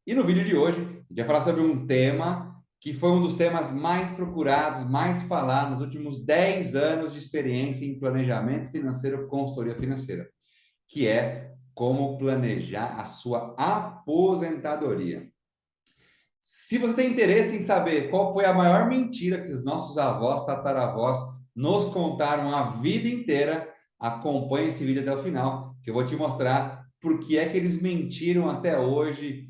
E no vídeo de hoje, a gente vai falar sobre um tema que foi um dos temas mais procurados, mais falados nos últimos 10 anos de experiência em planejamento financeiro, consultoria financeira, que é como planejar a sua aposentadoria. Se você tem interesse em saber qual foi a maior mentira que os nossos avós, tataravós nos contaram a vida inteira, acompanhe esse vídeo até o final, que eu vou te mostrar por que é que eles mentiram até hoje,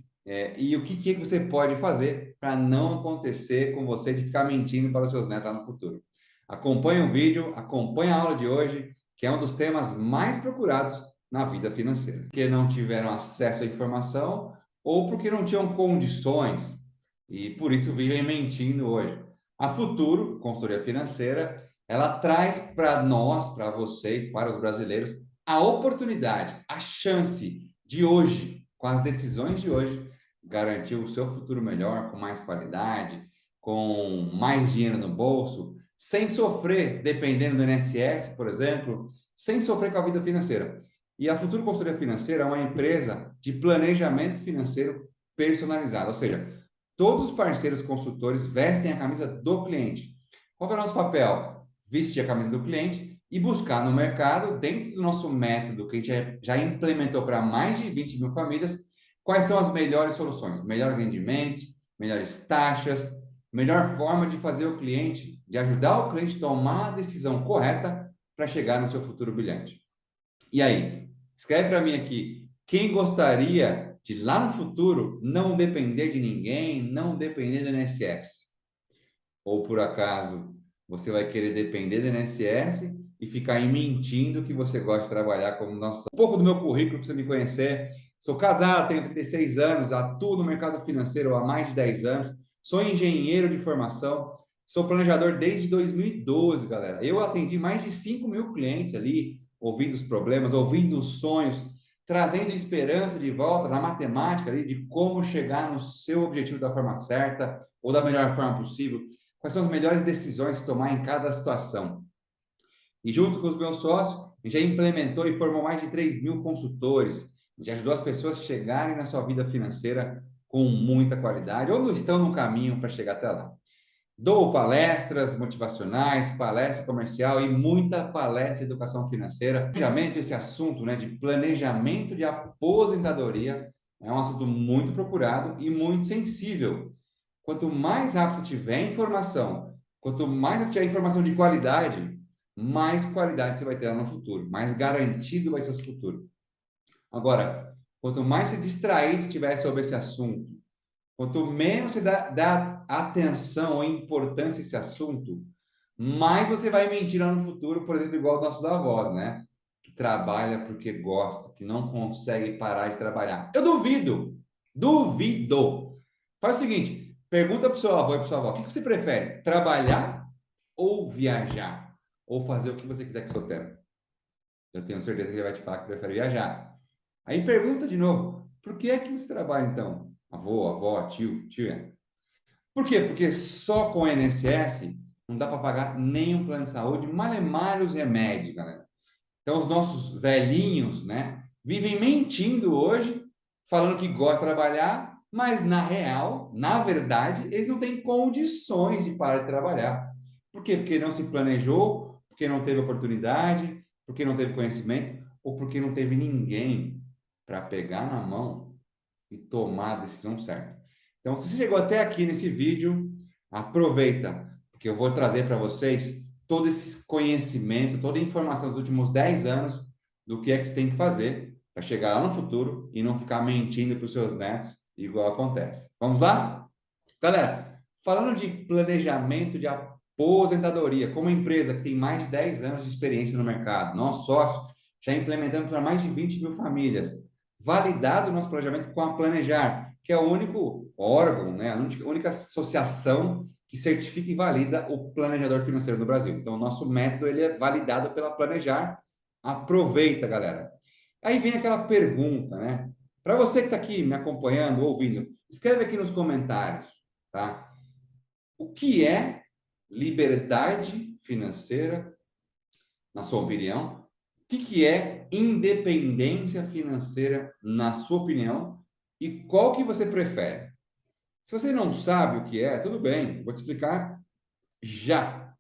e o que você pode fazer para não acontecer com você de ficar mentindo para os seus netos lá no futuro. Acompanhe o vídeo, acompanhe a aula de hoje, que é um dos temas mais procurados na vida financeira. Porque não tiveram acesso à informação ou porque não tinham condições e por isso vivem mentindo hoje. A Futuro, consultoria financeira, ela traz para nós, para vocês, para os brasileiros, a oportunidade, a chance de hoje, com as decisões de hoje, garantir o seu futuro melhor, com mais qualidade, com mais dinheiro no bolso, sem sofrer, dependendo do INSS, por exemplo, sem sofrer com a vida financeira. E a Futuro Consultoria Financeira é uma empresa de planejamento financeiro personalizado, ou seja, todos os parceiros consultores vestem a camisa do cliente. Qual é o nosso papel? Vestir a camisa do cliente e buscar no mercado, dentro do nosso método que a gente já implementou para mais de 20 mil famílias, quais são as melhores soluções, melhores rendimentos, melhores taxas, melhor forma de fazer o cliente, de ajudar o cliente a tomar a decisão correta para chegar no seu futuro brilhante. E aí, escreve para mim aqui, quem gostaria de lá no futuro não depender de ninguém, não depender do INSS? Ou por acaso você vai querer depender do INSS e ficar aí mentindo que você gosta de trabalhar como nosso... Um pouco do meu currículo para você me conhecer. Sou casado, tenho 36 anos, atuo no mercado financeiro há mais de 10 anos, sou engenheiro de formação, sou planejador desde 2012, galera. Eu atendi mais de 5 mil clientes ali, ouvindo os problemas, ouvindo os sonhos, trazendo esperança de volta na matemática ali, de como chegar no seu objetivo da forma certa ou da melhor forma possível. Quais são as melhores decisões que tomar em cada situação? E junto com os meus sócios, a gente já implementou e formou mais de 3 mil consultores. A gente ajudou as pessoas a chegarem na sua vida financeira com muita qualidade ou não estão no caminho para chegar até lá. Dou palestras motivacionais, palestra comercial e muita palestra de educação financeira. Planejamento, esse assunto, né, de planejamento de aposentadoria, é um assunto muito procurado e muito sensível. Quanto mais rápido tiver informação, quanto mais tiver informação de qualidade, mais qualidade você vai ter lá no futuro, mais garantido vai ser o seu futuro. Agora, quanto mais se distrair se tiver sobre esse assunto, quanto menos você dá atenção ou importância a esse assunto, mais você vai mentir lá no futuro, por exemplo, igual os nossos avós, né? Que trabalha porque gosta, que não consegue parar de trabalhar. Eu duvido, duvido. Faz o seguinte, pergunta para o seu avô e para sua avó, o que você prefere? Trabalhar ou viajar? Ou fazer o que você quiser com o seu tempo? Eu tenho certeza que ele vai te falar que prefere viajar. Aí pergunta de novo, por que é que você trabalha então? Avô, avó, tio, tia. Por quê? Porque só com o INSS não dá para pagar nenhum plano de saúde, malemar os remédios, galera. Então, os nossos velhinhos, né, vivem mentindo hoje, falando que gostam de trabalhar, mas na real, na verdade, eles não têm condições de parar de trabalhar. Por quê? Porque não se planejou, porque não teve oportunidade, porque não teve conhecimento, ou porque não teve ninguém para pegar na mão e tomar a decisão certa. Então, se você chegou até aqui nesse vídeo, aproveita, porque eu vou trazer para vocês todo esse conhecimento, toda a informação dos últimos 10 anos do que é que você tem que fazer para chegar lá no futuro e não ficar mentindo para os seus netos, igual acontece. Vamos lá? Galera, falando de planejamento de aposentadoria, como empresa que tem mais de 10 anos de experiência no mercado, nós sócios já implementamos para mais de 20 mil famílias, validado o nosso planejamento com a Planejar, que é o único órgão, né, a única associação que certifica e valida o planejador financeiro do Brasil. Então, o nosso método ele é validado pela Planejar. Aproveita, galera. Aí vem aquela pergunta, né? Para você que está aqui me acompanhando, ouvindo, escreve aqui nos comentários, tá? O que é liberdade financeira, na sua opinião? O que é independência financeira, na sua opinião? E qual que você prefere? Se você não sabe o que é, tudo bem, vou te explicar já.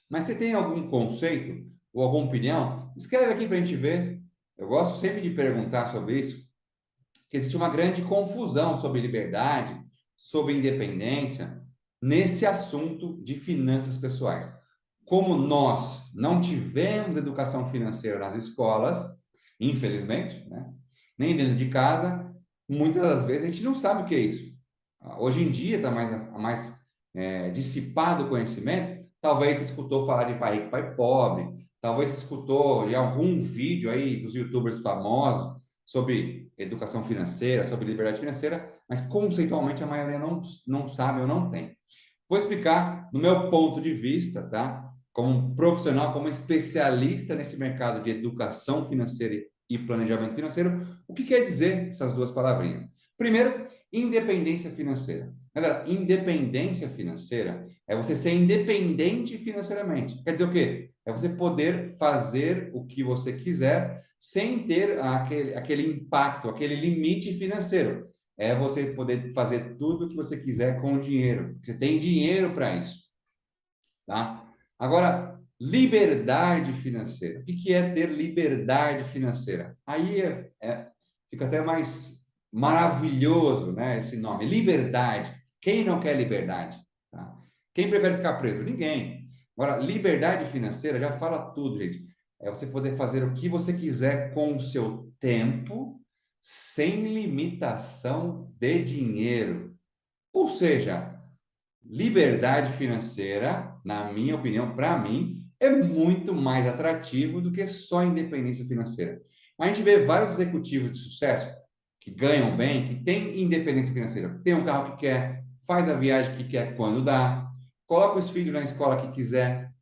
Mas você tem algum conceito ou alguma opinião? Escreve aqui para a gente ver. Eu gosto sempre de perguntar sobre isso, que existe uma grande confusão sobre liberdade, sobre independência, nesse assunto de finanças pessoais. Como nós não tivemos educação financeira nas escolas, infelizmente, né? Nem dentro de casa, muitas das vezes a gente não sabe o que é isso. Hoje em dia está mais dissipado o conhecimento. Talvez você escutou falar de pai rico, pai pobre. Talvez você escutou em algum vídeo aí dos YouTubers famosos sobre educação financeira, sobre liberdade financeira, mas conceitualmente a maioria não sabe ou não tem. Vou explicar no meu ponto de vista, tá? Como um profissional, como especialista nesse mercado de educação financeira e planejamento financeiro, o que quer dizer essas duas palavrinhas? Primeiro, independência financeira. Galera, independência financeira é você ser independente financeiramente. Quer dizer o quê? É você poder fazer o que você quiser sem ter aquele impacto, aquele limite financeiro. É você poder fazer tudo o que você quiser com o dinheiro. Você tem dinheiro para isso, tá? Agora, liberdade financeira. O que é ter liberdade financeira? Aí fica até mais maravilhoso, né, esse nome, liberdade. Quem não quer liberdade? Tá? Quem prefere ficar preso? Ninguém. Agora, liberdade financeira já fala tudo, gente. É você poder fazer o que você quiser com o seu tempo, sem limitação de dinheiro. Ou seja, liberdade financeira, na minha opinião, para mim, é muito mais atrativo do que só independência financeira. A gente vê vários executivos de sucesso que ganham bem, que têm independência financeira. Tem um carro que quer, faz a viagem que quer quando dá, coloca os filhos na escola que quiser,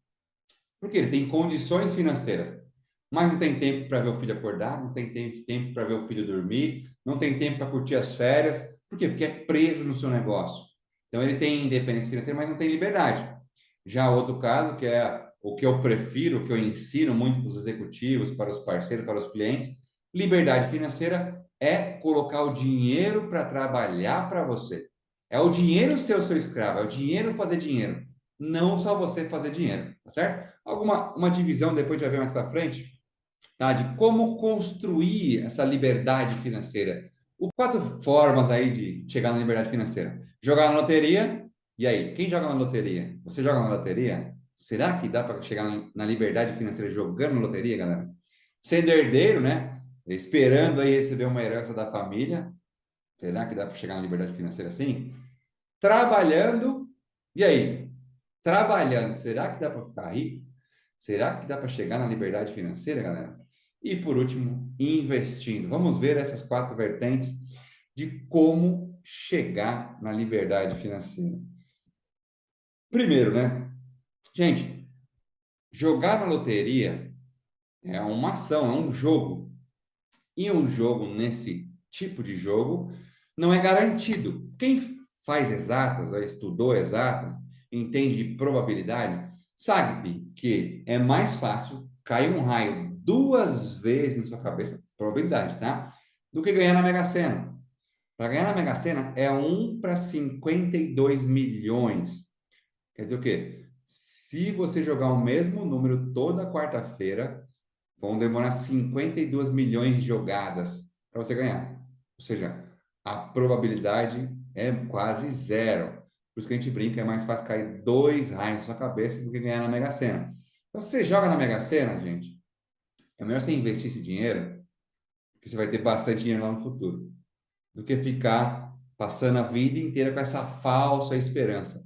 porque ele tem condições financeiras, mas não tem tempo para ver o filho acordar, não tem tempo para ver o filho dormir, não tem tempo para curtir as férias. Por quê? Porque é preso no seu negócio. Então ele tem independência financeira, mas não tem liberdade. Já outro caso, que é o que eu prefiro, o que eu ensino muito para os executivos, para os parceiros, para os clientes, liberdade financeira é colocar o dinheiro para trabalhar para você. É o dinheiro ser o seu escravo, é o dinheiro fazer dinheiro, não só você fazer dinheiro, tá certo? Uma divisão, depois a gente vai ver mais para frente, tá? De como construir essa liberdade financeira. O quatro formas aí de chegar na liberdade financeira. Jogar na loteria. E aí, quem joga na loteria? Você joga na loteria? Será que dá para chegar na liberdade financeira jogando na loteria, galera? Sendo herdeiro, né? Esperando aí receber uma herança da família. Será que dá para chegar na liberdade financeira assim? Trabalhando. E aí? Trabalhando, será que dá para ficar rico? Será que dá para chegar na liberdade financeira, galera? E por último, investindo. Vamos ver essas quatro vertentes de como chegar na liberdade financeira. Primeiro, né? Gente, jogar na loteria é uma ação, é um jogo. E um jogo nesse tipo de jogo não é garantido. Quem faz exatas, ou estudou exatas, entende de probabilidade, sabe que é mais fácil cair um raio duas vezes na sua cabeça, probabilidade, tá? Do que ganhar na Mega Sena. Para ganhar na Mega Sena é 1 para 52 milhões. Quer dizer o quê? Se você jogar o mesmo número toda quarta-feira, vão demorar 52 milhões de jogadas para você ganhar. Ou seja, a probabilidade é quase zero. Por isso que a gente brinca, é mais fácil cair dois raios na sua cabeça do que ganhar na Mega Sena. Então, se você joga na Mega Sena, gente, é melhor você investir esse dinheiro, porque você vai ter bastante dinheiro lá no futuro, do que ficar passando a vida inteira com essa falsa esperança.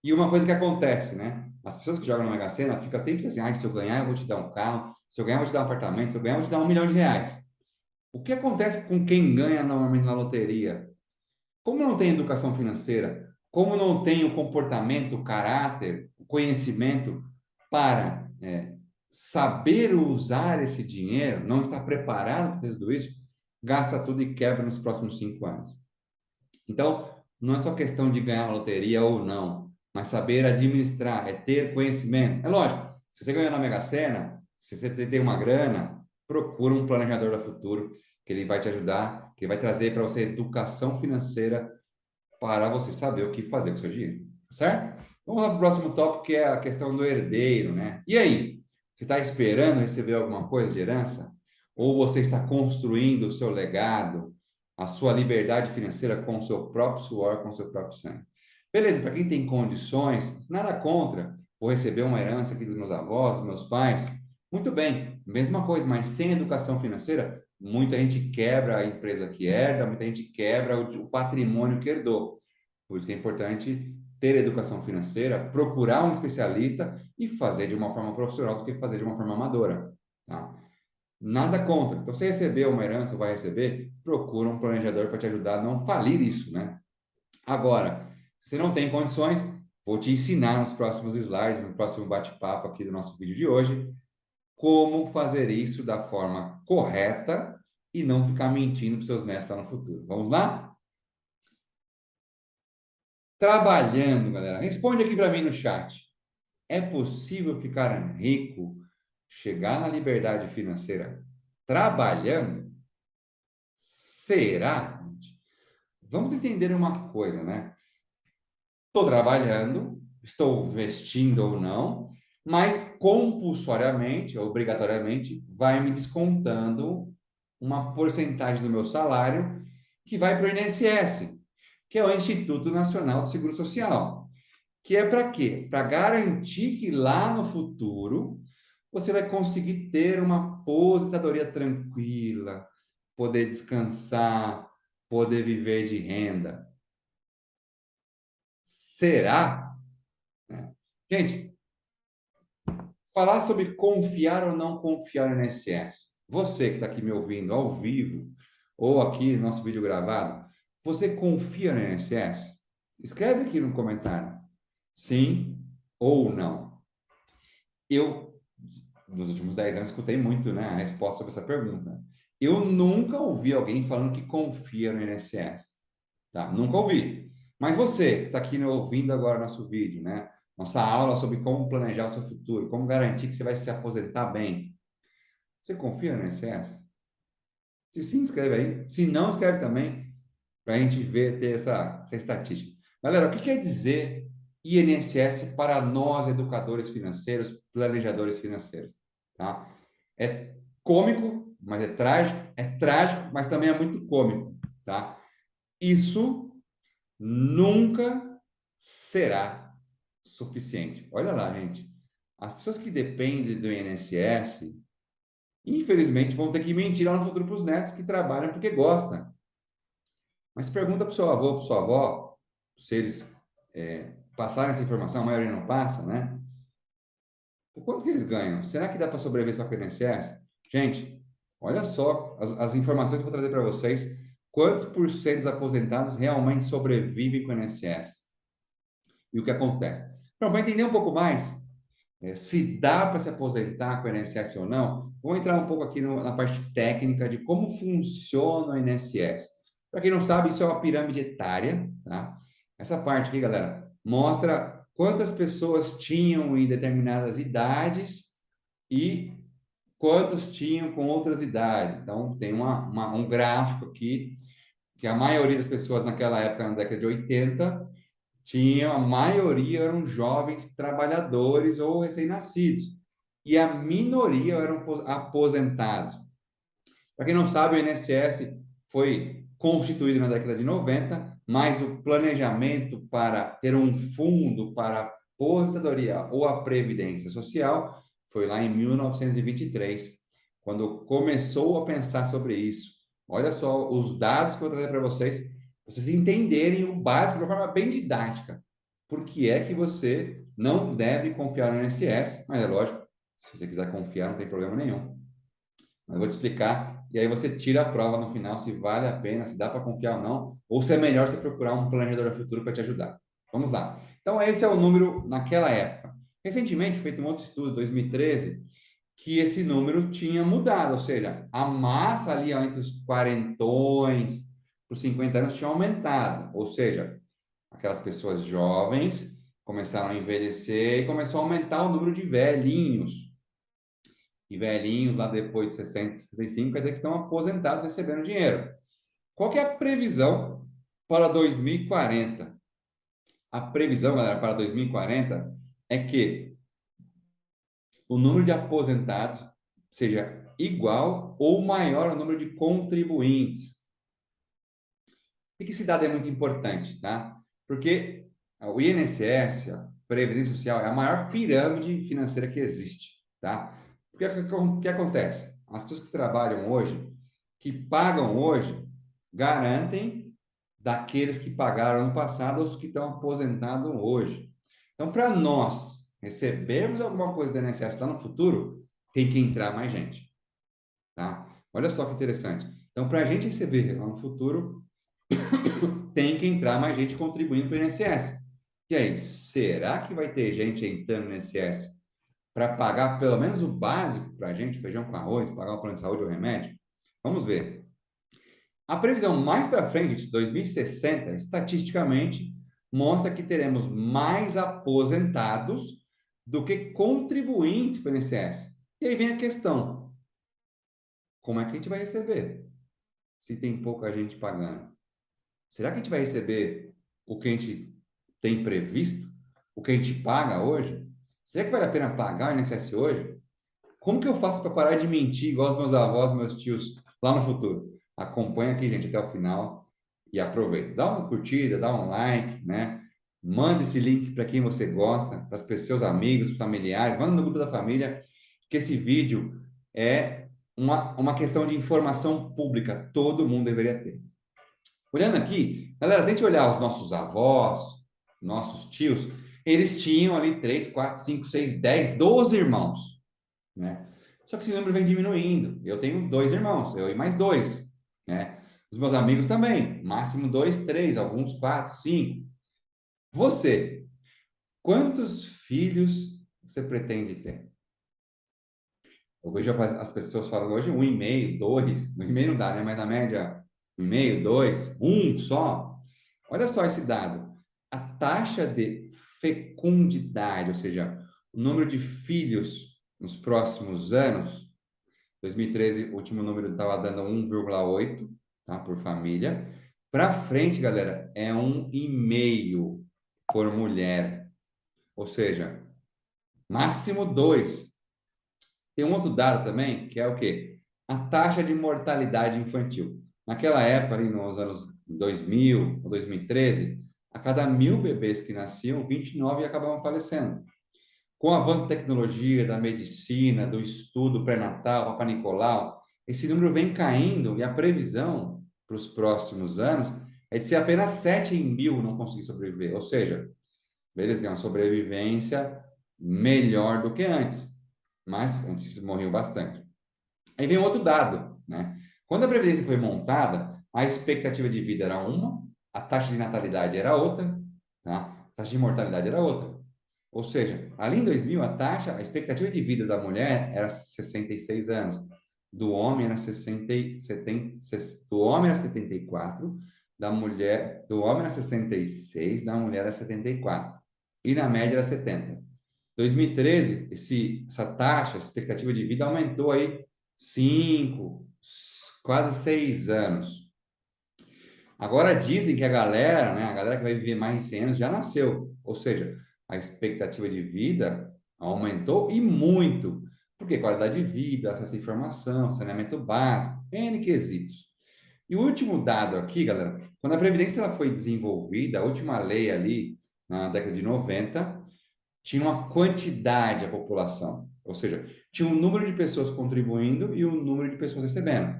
E uma coisa que acontece, né? As pessoas que jogam na Mega Sena ficam sempre assim, se eu ganhar, eu vou te dar um carro, se eu ganhar, eu vou te dar um apartamento, se eu ganhar, eu vou te dar 1 milhão de reais. O que acontece com quem ganha normalmente na loteria? Como não tem educação financeira, como não tem o comportamento, o caráter, o conhecimento para saber usar esse dinheiro, não está preparado para tudo isso, gasta tudo e quebra nos próximos 5 anos. Então, não é só questão de ganhar a loteria ou não, mas saber administrar, é ter conhecimento. É lógico, se você ganhar na Mega Sena, se você tem uma grana, procura um planejador do futuro que ele vai te ajudar, que ele vai trazer para você educação financeira para você saber o que fazer com o seu dinheiro, certo? Vamos lá para o próximo tópico, que é a questão do herdeiro, né? E aí, você está esperando receber alguma coisa de herança? Ou você está construindo o seu legado, a sua liberdade financeira com o seu próprio suor, com o seu próprio sangue? Beleza, para quem tem condições, nada contra. Vou receber uma herança aqui dos meus avós, dos meus pais. Muito bem, mesma coisa, mas sem educação financeira, muita gente quebra a empresa que herda, muita gente quebra o patrimônio que herdou. Por isso que é importante ter educação financeira, procurar um especialista e fazer de uma forma profissional do que fazer de uma forma amadora, tá? Nada contra. Então, se você receber uma herança, vai receber, procura um planejador para te ajudar a não falir isso, né? Agora, se você não tem condições, vou te ensinar nos próximos slides, no próximo bate-papo aqui do nosso vídeo de hoje, como fazer isso da forma correta e não ficar mentindo para seus netos lá no futuro. Vamos lá? Trabalhando, galera. Responde aqui para mim no chat. É possível ficar rico, chegar na liberdade financeira trabalhando? Será? Vamos entender uma coisa, né? Estou trabalhando, estou vestindo ou não, mas compulsoriamente, obrigatoriamente, vai me descontando uma porcentagem do meu salário que vai para o INSS, que é o Instituto Nacional do Seguro Social. Que é para quê? Para garantir que lá no futuro você vai conseguir ter uma aposentadoria tranquila, poder descansar, poder viver de renda. Será? Né? Gente, falar sobre confiar ou não confiar no INSS. Você que está aqui me ouvindo ao vivo ou aqui no nosso vídeo gravado, você confia no INSS? Escreve aqui no comentário. Sim ou não. Eu, nos últimos 10 anos, escutei muito, né, a resposta sobre essa pergunta. Eu nunca ouvi alguém falando que confia no INSS. Tá? Nunca ouvi. Mas você que está aqui ouvindo agora nosso vídeo, né? Nossa aula sobre como planejar o seu futuro, como garantir que você vai se aposentar bem. Você confia no INSS? Se sim, escreve aí. Se não, escreve também, para a gente ver, ter essa estatística. Galera, o que quer dizer INSS para nós, educadores financeiros, planejadores financeiros? Tá? É cômico, mas é trágico, mas também é muito cômico, tá? Isso nunca será suficiente. Olha lá, gente. As pessoas que dependem do INSS, infelizmente, vão ter que mentir lá no futuro para os netos que trabalham porque gostam. Mas pergunta para o seu avô, para sua avó, se eles passarem essa informação, a maioria não passa, né? O quanto que eles ganham? Será que dá para sobreviver só com o INSS? Gente, olha só as informações que eu vou trazer para vocês. Quantos por cento dos aposentados realmente sobrevivem com o INSS? E o que acontece? Então, para entender um pouco mais, se dá para se aposentar com o INSS ou não, vou entrar um pouco aqui na parte técnica de como funciona o INSS. Para quem não sabe, isso é uma pirâmide etária, tá? Essa parte aqui, galera, mostra quantas pessoas tinham em determinadas idades e quantas tinham com outras idades. Então, tem um gráfico aqui que a maioria das pessoas naquela época, na década de 80, tinha, a maioria eram jovens trabalhadores ou recém-nascidos, e a minoria eram aposentados. Para quem não sabe, o INSS foi constituído na década de 90, mas o planejamento para ter um fundo para a aposentadoria ou a previdência social foi lá em 1923, quando começou a pensar sobre isso. Olha só os dados que eu vou trazer para vocês entenderem o básico de uma forma bem didática. Por que é que você não deve confiar no INSS? Mas é lógico, se você quiser confiar, não tem problema nenhum. Eu vou te explicar, e aí você tira a prova no final se vale a pena, se dá para confiar ou não, ou se é melhor você procurar um planejador futuro para te ajudar. Vamos lá. Então, esse é o número naquela época. Recentemente, feito um outro estudo, 2013, que esse número tinha mudado, ou seja, a massa ali ó, entre os quarentões, os 50 anos tinha aumentado, ou seja, aquelas pessoas jovens começaram a envelhecer e começou a aumentar o número de velhinhos. E velhinhos lá depois de 60, 65, quer dizer que estão aposentados recebendo dinheiro. Qual que é a previsão para 2040? A previsão, galera, para 2040 é que o número de aposentados seja igual ou maior ao número de contribuintes. Por que esse dado é muito importante, tá? Porque o INSS, a Previdência Social, é a maior pirâmide financeira que existe, tá? O que acontece? As pessoas que trabalham hoje, que pagam hoje, garantem daqueles que pagaram no passado ou os que estão aposentados hoje. Então, para nós recebermos alguma coisa do INSS lá no futuro, tem que entrar mais gente, tá? Olha só que interessante. Então, para a gente receber lá no futuro, tem que entrar mais gente contribuindo para o INSS. E aí, será que vai ter gente entrando no INSS para pagar pelo menos o básico para a gente, feijão com arroz, pagar o plano de saúde ou remédio? Vamos ver. A previsão mais para frente, de 2060, estatisticamente, mostra que teremos mais aposentados do que contribuintes para o INSS. E aí vem a questão: como é que a gente vai receber se tem pouca gente pagando? Será que a gente vai receber o que a gente tem previsto? O que a gente paga hoje? Será que vale a pena pagar o INSS hoje? Como que eu faço para parar de mentir igual os meus avós, meus tios lá no futuro? Acompanha aqui, gente, até o final e aproveita. Dá uma curtida, dá um like, né? Manda esse link para quem você gosta, para os seus amigos, familiares, manda no grupo da família, que esse vídeo é uma questão de informação pública, todo mundo deveria ter. Olhando aqui, galera, se a gente olhar os nossos avós, nossos tios, eles tinham ali 3, 4, 5, 6, 10, 12 irmãos, né? Só que esse número vem diminuindo. Eu tenho 2 irmãos, eu e mais 2, né? Os meus amigos também, máximo 2, 3, alguns 4, 5. Você, quantos filhos você pretende ter? Eu vejo as pessoas falando hoje 1,5, 2, 1,5 não dá, né? Mas na média, 1,5, 2, 1 só. Olha só esse dado. A taxa de fecundidade, ou seja, o número de filhos nos próximos anos, 2013, o último número estava dando 1,8, tá, por família. Para frente, galera, é 1,5 por mulher. Ou seja, máximo 2. Tem um outro dado também, que é o quê? A taxa de mortalidade infantil. Naquela época, ali nos anos 2000 ou 2013, a cada 1.000 bebês que nasciam, 29 acabavam falecendo. Com o avanço da tecnologia, da medicina, do estudo pré-natal, Papai Nicolau, esse número vem caindo e a previsão para os próximos anos é de ser apenas 7 em 1.000 não conseguir sobreviver. Ou seja, beleza, tem uma sobrevivência melhor do que antes, mas antes morriam bastante. Aí vem outro dado, né? Quando a Previdência foi montada, a expectativa de vida era uma, a taxa de natalidade era outra, tá? A taxa de mortalidade era outra. Ou seja, ali em 2000, a expectativa de vida da mulher era 66 anos, do homem era 60, 70, do homem era 74, do homem era 66, da mulher era 74. E na média era 70. 2013, essa taxa, essa expectativa de vida aumentou aí 5, quase 6 anos. Agora dizem que a galera que vai viver mais de 100 anos já nasceu. Ou seja, a expectativa de vida aumentou e muito. Porque qualidade de vida, acesso à informação, saneamento básico, N quesitos. E o último dado aqui, galera, quando a Previdência ela foi desenvolvida, a última lei ali, na década de 90, tinha uma quantidade a população, ou seja, tinha um número de pessoas contribuindo e um número de pessoas recebendo.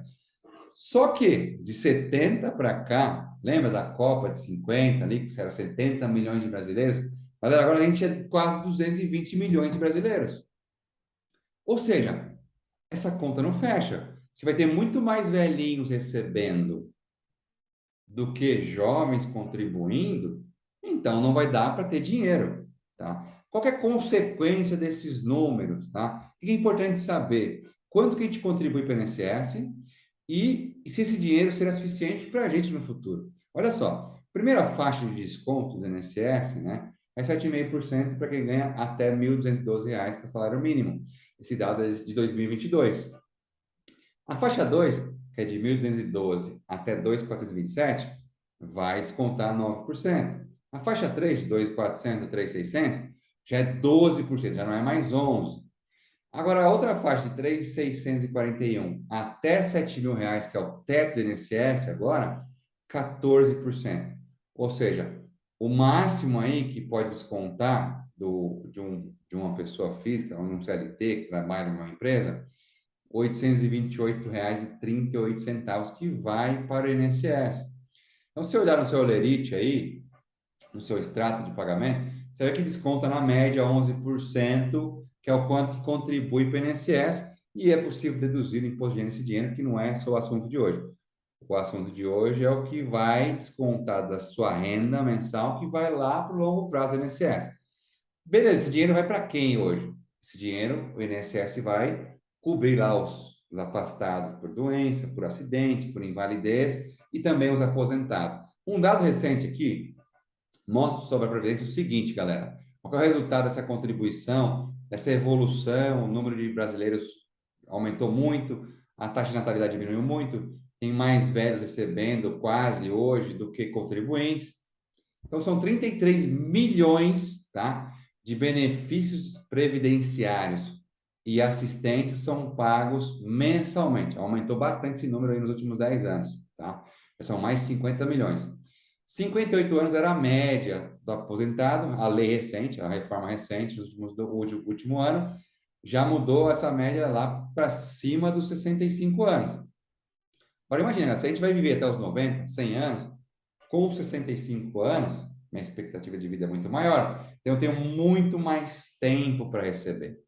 Só que de 70 para cá, lembra da Copa de 50 ali, que era 70 milhões de brasileiros? Galera, agora a gente é quase 220 milhões de brasileiros. Ou seja, essa conta não fecha. Você vai ter muito mais velhinhos recebendo do que jovens contribuindo, então não vai dar para ter dinheiro, tá? Qual que é a consequência desses números, tá? O que é importante saber? Quanto que a gente contribui para o INSS e se esse dinheiro será suficiente para a gente no futuro. Olha só, primeira faixa de desconto do INSS, né, é 7,5% para quem ganha até R$ 1.212 para salário mínimo. Esse dado é de 2022. A faixa 2, que é de 1.212 até 2.427, vai descontar 9%. A faixa 3, de 2.400 a 3.600, já é 12%, já não é mais 11%. Agora, a outra faixa de 3.641 até R$ 7.000, que é o teto do INSS agora, 14%. Ou seja, o máximo aí que pode descontar de uma pessoa física, ou um CLT que trabalha numa empresa, R$ 828,38, que vai para o INSS. Então, se você olhar no seu Olerite aí, no seu extrato de pagamento, você vê que desconta na média 11%, que é o quanto que contribui para o INSS, e é possível deduzir o imposto de renda desse dinheiro, que não é só o assunto de hoje. O assunto de hoje é o que vai descontar da sua renda mensal, que vai lá para o longo prazo do INSS. Beleza, esse dinheiro vai para quem hoje? Esse dinheiro, o INSS vai cobrir lá os afastados por doença, por acidente, por invalidez e também os aposentados. Um dado recente aqui mostra sobre a Previdência o seguinte, galera. Qual é o resultado dessa contribuição, dessa evolução? O número de brasileiros aumentou muito, a taxa de natalidade diminuiu muito, tem mais velhos recebendo quase hoje do que contribuintes. Então, são 33 milhões, tá, de benefícios previdenciários e assistência são pagos mensalmente. Aumentou bastante esse número aí nos últimos 10 anos, tá? São mais de 50 milhões. 58 anos era a média do aposentado, a lei recente, a reforma recente, do último ano, já mudou essa média lá para cima dos 65 anos. Agora, imagina, se a gente vai viver até os 90, 100 anos, com 65 anos, minha expectativa de vida é muito maior, então eu tenho muito mais tempo para receber.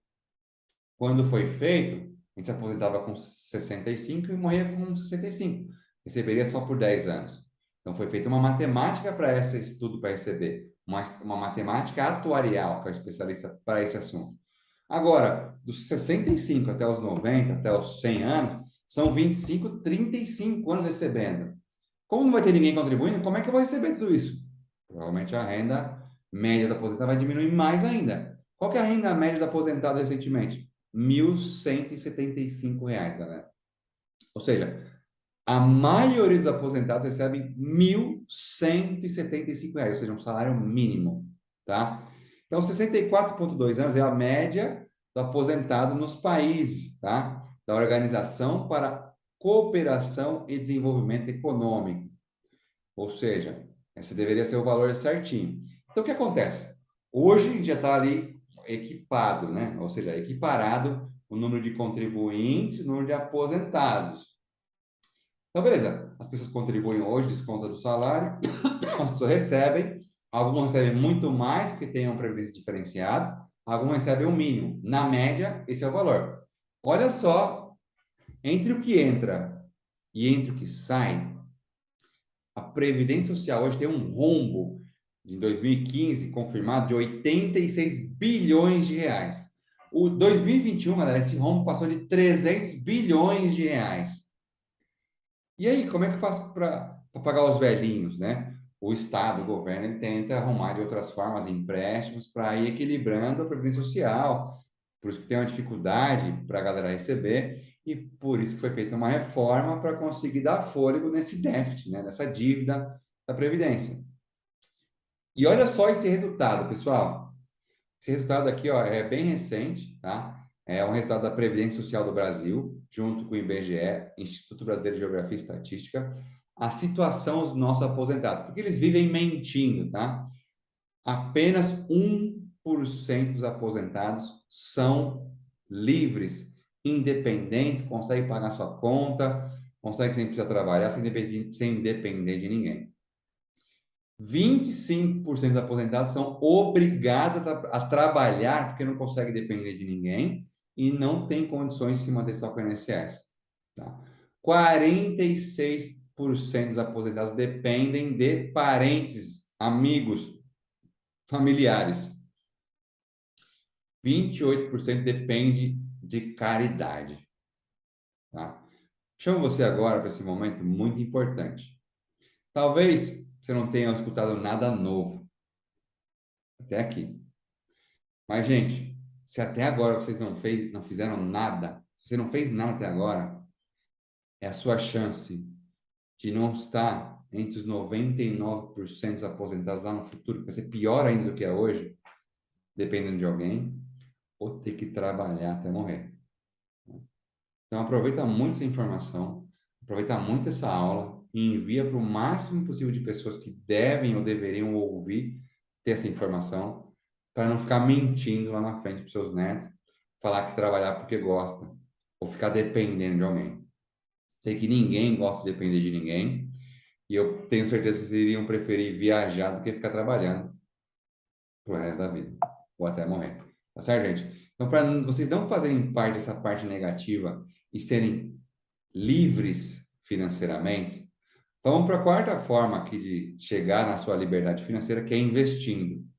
Quando foi feito, a gente se aposentava com 65 e morria com 65. Receberia só por 10 anos. Então foi feita uma matemática para esse estudo para receber, uma matemática atuarial, que é o especialista para esse assunto. Agora, dos 65 até os 90, até os 100 anos, são 25, 35 anos recebendo. Como não vai ter ninguém contribuindo, como é que eu vou receber tudo isso? Provavelmente a renda média do aposentado vai diminuir mais ainda. Qual que é a renda média do aposentado recentemente? R$ 1.175, galera. Ou seja, a maioria dos aposentados recebem R$ 1.175, ou seja, um salário mínimo, tá? Então, 64,2 anos é a média do aposentado nos países, tá? Da Organização para Cooperação e Desenvolvimento Econômico. Ou seja, esse deveria ser o valor certinho. Então, o que acontece? Hoje já está ali equipado, né? Ou seja, equiparado o número de contribuintes e o número de aposentados. Então, beleza, as pessoas contribuem hoje, desconta do salário, as pessoas recebem, algumas recebem muito mais porque tenham previdências diferenciadas, algumas recebem o mínimo. Na média, esse é o valor. Olha só, entre o que entra e entre o que sai, a Previdência Social hoje tem um rombo de 2015 confirmado de 86 bilhões de reais. O 2021, galera, esse rombo passou de 300 bilhões de reais. E aí, como é que eu faço para pagar os velhinhos, né? O Estado, o governo, ele tenta arrumar de outras formas empréstimos para ir equilibrando a Previdência Social. Por isso que tem uma dificuldade para a galera receber e por isso que foi feita uma reforma para conseguir dar fôlego nesse déficit, né? Nessa dívida da Previdência. E olha só esse resultado, pessoal. Esse resultado aqui, ó, é bem recente, tá? É um resultado da Previdência Social do Brasil, junto com o IBGE, Instituto Brasileiro de Geografia e Estatística, a situação dos nossos aposentados, porque eles vivem mentindo, tá? Apenas 1% dos aposentados são livres, independentes, conseguem pagar sua conta, conseguem sem precisar trabalhar, sem depender de ninguém. 25% dos aposentados são obrigados a trabalhar porque não conseguem depender de ninguém e não têm condições de se manter só com o INSS. Tá? 46% dos aposentados dependem de parentes, amigos, familiares. 28% depende de caridade. Tá? Chamo você agora para esse momento muito importante. Talvez você não tenha escutado nada novo até aqui. Mas, gente, se até agora vocês não fizeram nada, se você não fez nada até agora, é a sua chance de não estar entre os 99% dos aposentados lá no futuro, que vai ser pior ainda do que é hoje, dependendo de alguém, ou ter que trabalhar até morrer. Então, aproveita muito essa informação, aproveita muito essa aula e envia para o máximo possível de pessoas que devem ou deveriam ouvir ter essa informação, para não ficar mentindo lá na frente para os seus netos, falar que trabalhar porque gosta, ou ficar dependendo de alguém. Sei que ninguém gosta de depender de ninguém, e eu tenho certeza que vocês iriam preferir viajar do que ficar trabalhando pro resto da vida, ou até morrer. Tá certo, gente? Então, para vocês não fazerem parte dessa parte negativa e serem livres financeiramente, vamos para a quarta forma aqui de chegar na sua liberdade financeira, que é investindo.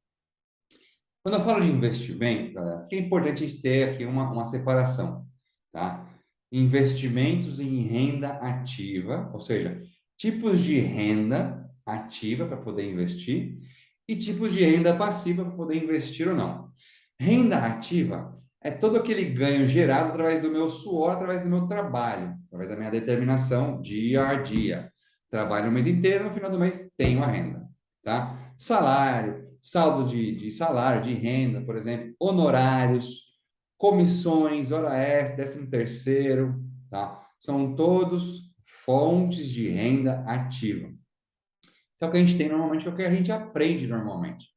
Quando eu falo de investimento, galera, é importante a gente ter aqui uma separação, tá? Investimentos em renda ativa, ou seja, tipos de renda ativa para poder investir e tipos de renda passiva para poder investir ou não. Renda ativa é todo aquele ganho gerado através do meu suor, através do meu trabalho, através da minha determinação dia a dia. Trabalho o mês inteiro, no final do mês tenho a renda, tá? Salário, saldo de salário, de renda, por exemplo, honorários, comissões, hora extra, 13º, tá? São todos fontes de renda ativa. Então, o que a gente tem normalmente é o que a gente aprende normalmente.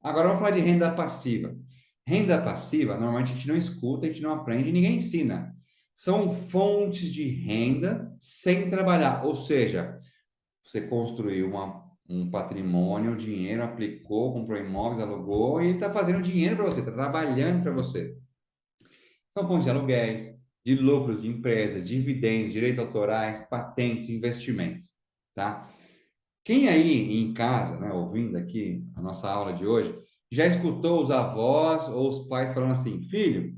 Agora, vamos falar de renda passiva. Renda passiva, normalmente a gente não escuta, a gente não aprende, ninguém ensina. São fontes de renda sem trabalhar, ou seja, você construiu um patrimônio, um dinheiro, aplicou, comprou imóveis, alugou e está fazendo dinheiro para você, está trabalhando para você. São fontes de aluguéis, de lucros de empresas, dividendos, direitos autorais, patentes, investimentos, tá? Quem aí em casa, né, ouvindo aqui a nossa aula de hoje, já escutou os avós ou os pais falando assim, filho,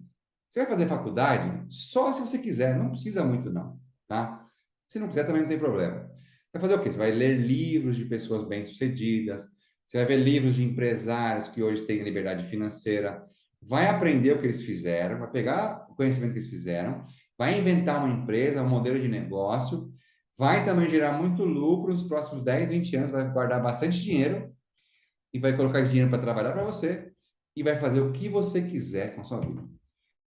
você vai fazer faculdade só se você quiser, não precisa muito não, tá? Se não quiser também não tem problema. Vai fazer o quê? Você vai ler livros de pessoas bem-sucedidas, você vai ver livros de empresários que hoje têm liberdade financeira, vai aprender o que eles fizeram, vai pegar o conhecimento que eles fizeram, vai inventar uma empresa, um modelo de negócio, vai também gerar muito lucro nos próximos 10, 20 anos, vai guardar bastante dinheiro e vai colocar esse dinheiro para trabalhar para você e vai fazer o que você quiser com a sua vida.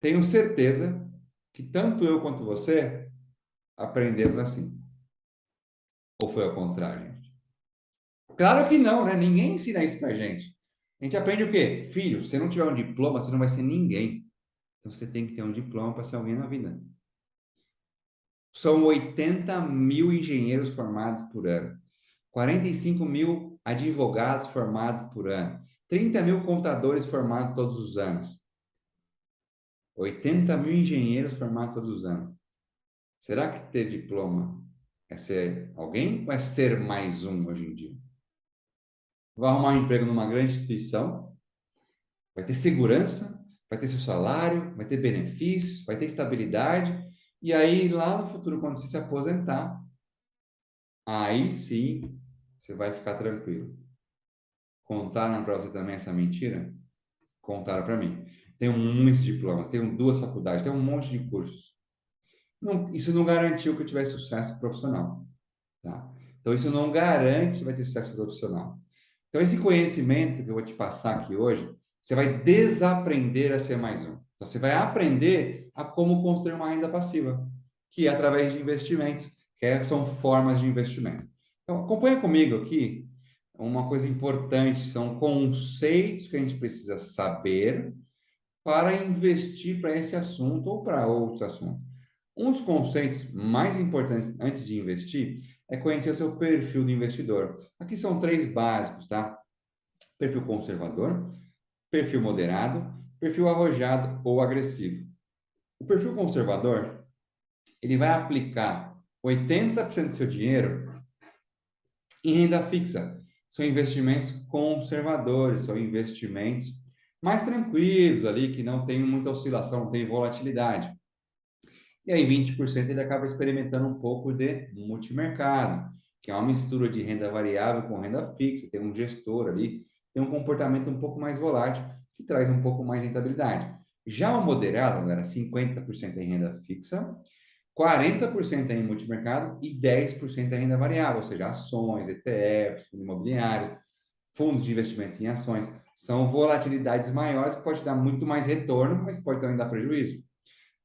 Tenho certeza que tanto eu quanto você aprendemos assim. Ou foi ao contrário, gente? Claro que não, né? Ninguém ensina isso pra gente. A gente aprende o quê? Filho, se não tiver um diploma, você não vai ser ninguém. Então você tem que ter um diploma para ser alguém na vida. São 80 mil engenheiros formados por ano, 45 mil advogados formados por ano, 30 mil contadores formados todos os anos, 80 mil engenheiros formados todos os anos. Será que ter diploma é ser alguém ou é ser mais um hoje em dia? Vai arrumar um emprego numa grande instituição, vai ter segurança, vai ter seu salário, vai ter benefícios, vai ter estabilidade, e aí lá no futuro, quando você se aposentar, aí sim você vai ficar tranquilo. Contaram para você também essa mentira? Contaram para mim. Tenho muitos diplomas, tenho 2 faculdades, tenho um monte de cursos. Não, isso não garantiu que eu tivesse sucesso profissional, tá? Então, isso não garante que você vai ter sucesso profissional. Então, esse conhecimento que eu vou te passar aqui hoje, você vai desaprender a ser mais um. Então, você vai aprender a como construir uma renda passiva, que é através de investimentos, são formas de investimento. Então, acompanha comigo aqui uma coisa importante, são conceitos que a gente precisa saber para investir para esse assunto ou para outros assuntos. Um dos conceitos mais importantes antes de investir é conhecer o seu perfil do investidor. Aqui são 3 básicos, tá? Perfil conservador, perfil moderado, perfil arrojado ou agressivo. O perfil conservador, ele vai aplicar 80% do seu dinheiro em renda fixa. São investimentos conservadores, são investimentos mais tranquilos ali, que não tem muita oscilação, não tem volatilidade. E aí 20% ele acaba experimentando um pouco de multimercado, que é uma mistura de renda variável com renda fixa, tem um gestor ali, tem um comportamento um pouco mais volátil, que traz um pouco mais de rentabilidade. Já o moderado, galera, 50% em renda fixa, 40% em multimercado e 10% em renda variável, ou seja, ações, ETFs, fundos imobiliários, fundos de investimento em ações. São volatilidades maiores que pode dar muito mais retorno, mas pode também dar prejuízo.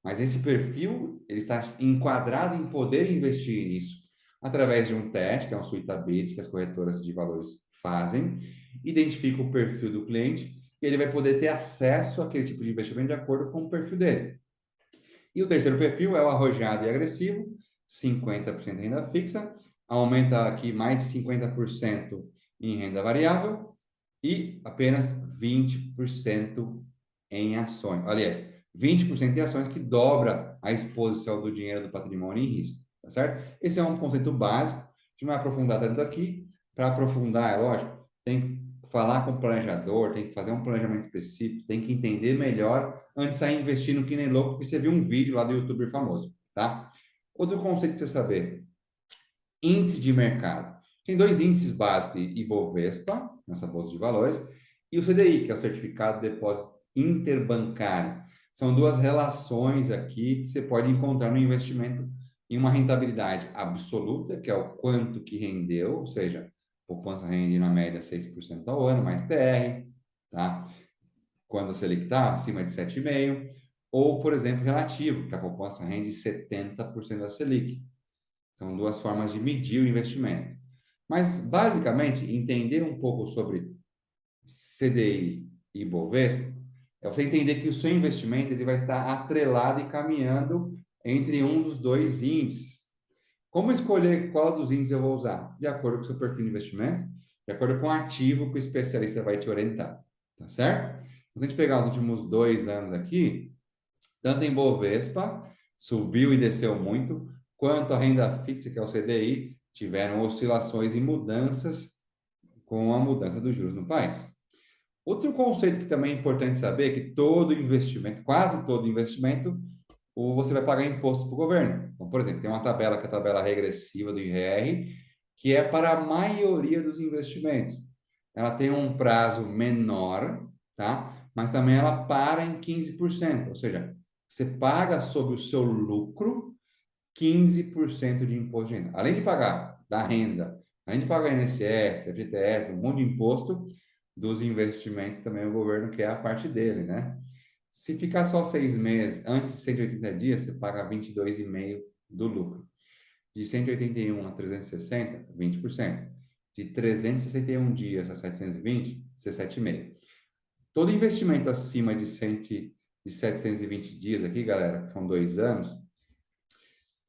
Mas esse perfil, ele está enquadrado em poder investir nisso através de um teste, que é um suitabit, que as corretoras de valores fazem, identifica o perfil do cliente e ele vai poder ter acesso àquele tipo de investimento de acordo com o perfil dele. E o terceiro perfil é o arrojado e agressivo, 50% em renda fixa, aumenta aqui mais de 50% em renda variável e apenas 20% em ações. Aliás, 20% em ações que dobra a exposição do dinheiro do patrimônio em risco, tá certo? Esse é um conceito básico, a gente não vai aprofundar tanto aqui. Para aprofundar, é lógico, tem que falar com o planejador, tem que fazer um planejamento específico, tem que entender melhor antes de sair investindo que nem louco, porque você viu um vídeo lá do youtuber famoso, tá? Outro conceito que você saber, índice de mercado. Tem dois índices básicos, Ibovespa, nossa bolsa de valores, e o CDI, que é o Certificado de Depósito Interbancário. São duas relações aqui que você pode encontrar no investimento em uma rentabilidade absoluta, que é o quanto que rendeu, ou seja, poupança rende na média 6% ao ano, mais TR, tá? Quando o Selic está acima de 7,5%, ou, por exemplo, relativo, que a poupança rende 70% da Selic. São duas formas de medir o investimento. Mas, basicamente, entender um pouco sobre CDI e Bovespa é você entender que o seu investimento ele vai estar atrelado e caminhando entre um dos dois índices. Como escolher qual dos índices eu vou usar? De acordo com o seu perfil de investimento, de acordo com o ativo que o especialista vai te orientar. Tá certo? Se a gente pegar os últimos 2 anos aqui, tanto em Bovespa, subiu e desceu muito, quanto a renda fixa, que é o CDI, tiveram oscilações e mudanças com a mudança dos juros no país. Outro conceito que também é importante saber é que todo investimento, quase todo investimento, você vai pagar imposto para o governo. Então, por exemplo, tem uma tabela que é a tabela regressiva do IR, que é para a maioria dos investimentos. Ela tem um prazo menor, tá? Mas também ela para em 15%, ou seja, você paga sobre o seu lucro 15% de imposto de renda. Além de pagar da renda, além de pagar INSS, FGTS, um monte de imposto, dos investimentos também o governo quer a parte dele, né? Se ficar só 6 meses, antes de 180 dias, você paga 22,5% do lucro. De 181 a 360, 20%. De 361 dias a 720, 17,5%. Todo investimento acima de 720 dias aqui, galera, que são 2 anos,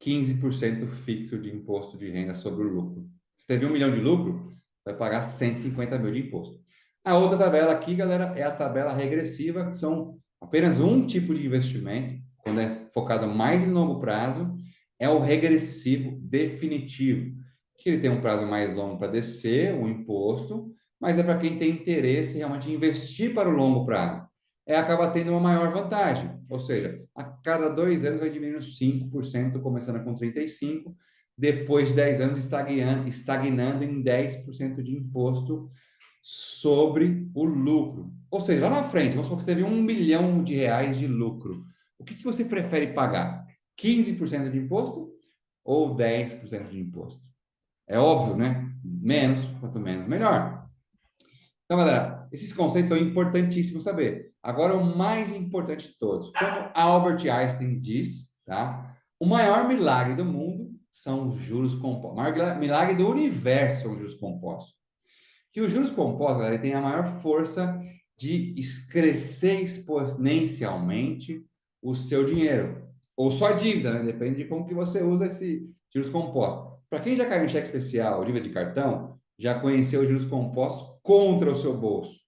15% fixo de imposto de renda sobre o lucro. Se teve 1 milhão de lucro, vai pagar 150 mil de imposto. A outra tabela aqui, galera, é a tabela regressiva, que são apenas um tipo de investimento, quando é focado mais em longo prazo, é o regressivo definitivo, que ele tem um prazo mais longo para descer o imposto, mas é para quem tem interesse realmente em investir para o longo prazo. Acaba tendo uma maior vantagem, ou seja, a cada 2 anos vai diminuindo 5%, começando com 35%, depois de 10 anos estagnando em 10% de imposto sobre o lucro. Ou seja, lá na frente, vamos supor que você teve R$ 1 milhão de lucro. O que você prefere pagar? 15% de imposto ou 10% de imposto? É óbvio, né? Menos, quanto menos, melhor. Então, galera, esses conceitos são importantíssimos saber. Agora, o mais importante de todos, como Albert Einstein diz, tá? O maior milagre do mundo são os juros compostos. O maior milagre do universo são os juros compostos. Que os juros compostos, galera, têm a maior força de crescer exponencialmente o seu dinheiro. Ou sua dívida, né? Depende de como que você usa esse juros compostos. Para quem já caiu em cheque especial, dívida de cartão, já conheceu os juros compostos contra o seu bolso.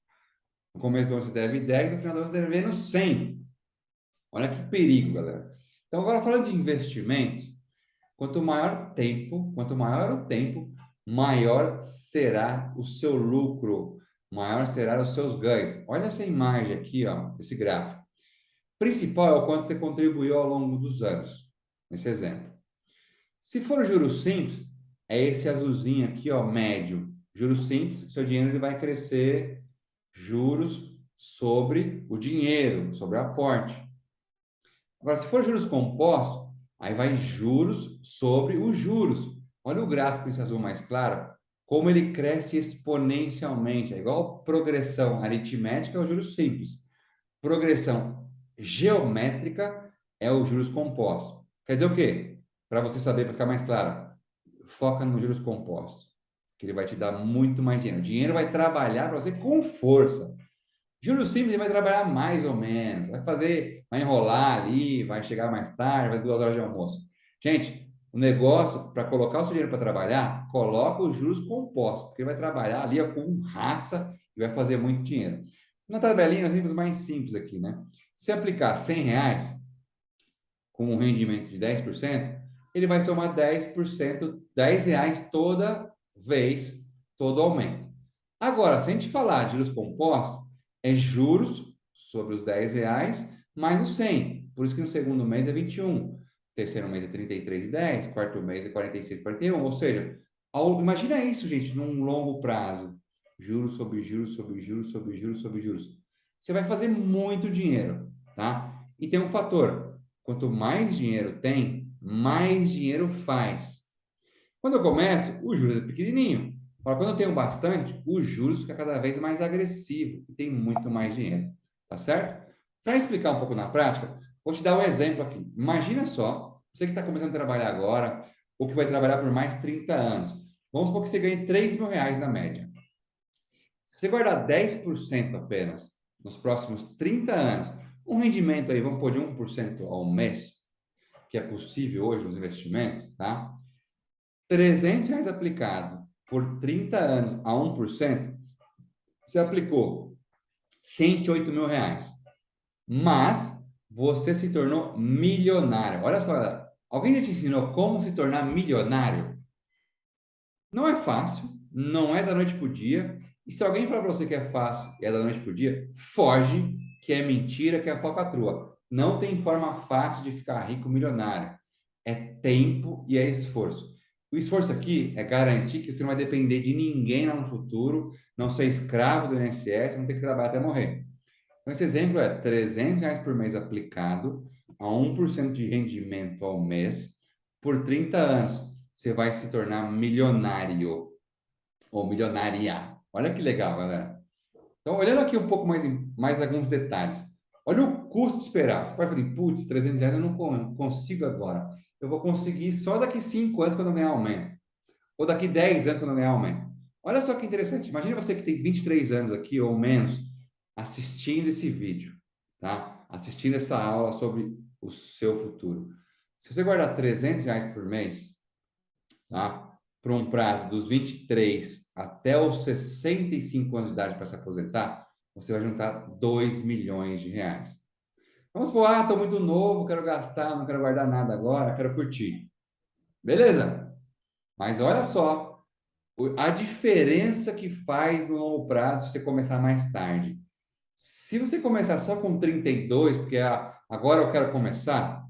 No começo do ano você deve 10, no final do ano você deve devendo 100. Olha que perigo, galera. Então, agora falando de investimentos, quanto maior o tempo, maior será o seu lucro, maior será os seus ganhos. Olha essa imagem aqui, ó, esse gráfico. O principal é o quanto você contribuiu ao longo dos anos, nesse exemplo. Se for juros simples, é esse azulzinho aqui, ó, médio. Juros simples, seu dinheiro ele vai crescer juros sobre o dinheiro, sobre o aporte. Agora, se for juros compostos, aí vai juros sobre os juros. Olha o gráfico esse azul mais claro, como ele cresce exponencialmente. É igual progressão aritmética é o juros simples. Progressão geométrica é os juros compostos. Quer dizer o quê? Para você saber, para ficar mais claro, foca nos juros compostos, que ele vai te dar muito mais dinheiro. O dinheiro vai trabalhar para você com força. Juros simples ele vai trabalhar mais ou menos, vai fazer, vai enrolar ali, vai chegar mais tarde, vai 2 horas de almoço. Gente, o negócio, para colocar o seu dinheiro para trabalhar, coloca os juros compostos, porque ele vai trabalhar ali ó, com raça e vai fazer muito dinheiro. Na tabelinha, nós temos mais simples aqui, né? Se aplicar R$ 100 com um rendimento de 10%, ele vai somar 10%, R$ 10 toda vez, todo aumento. Agora, se a gente falar de juros compostos, é juros sobre os R$ 10 mais os 100. Por isso que no segundo mês é 21, terceiro mês é 33,10, quarto mês é 46,41. Ou seja, imagina isso, gente, num longo prazo. Juros sobre juros sobre juros sobre juros sobre juros. Você vai fazer muito dinheiro, tá? E tem um fator. Quanto mais dinheiro tem, mais dinheiro faz. Quando eu começo, o juros é pequenininho. Agora, quando eu tenho bastante, os juros fica cada vez mais agressivo e tem muito mais dinheiro. Tá certo? Para explicar um pouco na prática, vou te dar um exemplo aqui. Imagina só, você que está começando a trabalhar agora, ou que vai trabalhar por mais 30 anos. Vamos supor que você ganhe R$ 3.000 na média. Se você guardar 10% apenas nos próximos 30 anos, um rendimento aí, vamos pôr de 1% ao mês, que é possível hoje nos investimentos, tá? R$ 300 aplicado por 30 anos a 1%, você aplicou R$ 108.000. Mas você se tornou milionário. Olha só, galera. Alguém já te ensinou como se tornar milionário? Não é fácil, não é da noite para o dia. E se alguém falar para você que é fácil e é da noite para o dia, foge, que é mentira, que é falcatrua. Não tem forma fácil de ficar rico milionário. É tempo e é esforço. O esforço aqui é garantir que você não vai depender de ninguém lá no futuro, não ser escravo do INSS, não ter que trabalhar até morrer. Então, esse exemplo é R$ 300 por mês aplicado a 1% de rendimento ao mês por 30 anos. Você vai se tornar milionário ou milionária. Olha que legal, galera. Então, olhando aqui um pouco mais alguns detalhes. Olha o custo de esperar. Você pode falar, putz, R$ 300 eu não consigo agora. Eu vou conseguir só daqui 5 anos quando eu ganhar aumento. Ou daqui 10 anos quando eu ganhar aumento. Olha só que interessante. Imagina você que tem 23 anos aqui ou menos assistindo esse vídeo, tá? Assistindo essa aula sobre o seu futuro. Se você guardar R$ 300 por mês, tá? Por um prazo dos 23 até os 65 anos de idade para se aposentar, você vai juntar R$ 2 milhões. Vamos supor, estou muito novo, quero gastar, não quero guardar nada agora, quero curtir. Beleza? Mas olha só, a diferença que faz no longo prazo se você começar mais tarde. Se você começar só com 32, porque agora eu quero começar,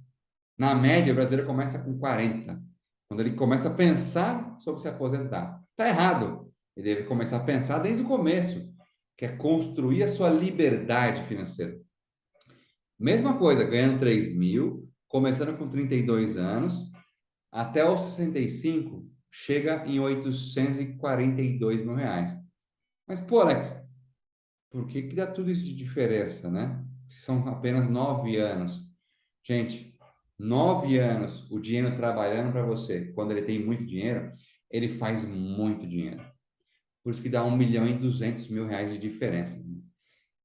na média o brasileiro começa com 40, quando ele começa a pensar sobre se aposentar. Está errado. Ele deve começar a pensar desde o começo, que é construir a sua liberdade financeira. Mesma coisa, ganhando 3 mil, começando com 32 anos, até os 65, chega em R$ 842.000. Mas, pô, Alex, por que que dá tudo isso de diferença, né? Se são apenas 9 anos. Gente, 9 anos, o dinheiro trabalhando para você, quando ele tem muito dinheiro, ele faz muito dinheiro. Por isso que dá R$ 1.200.000 de diferença.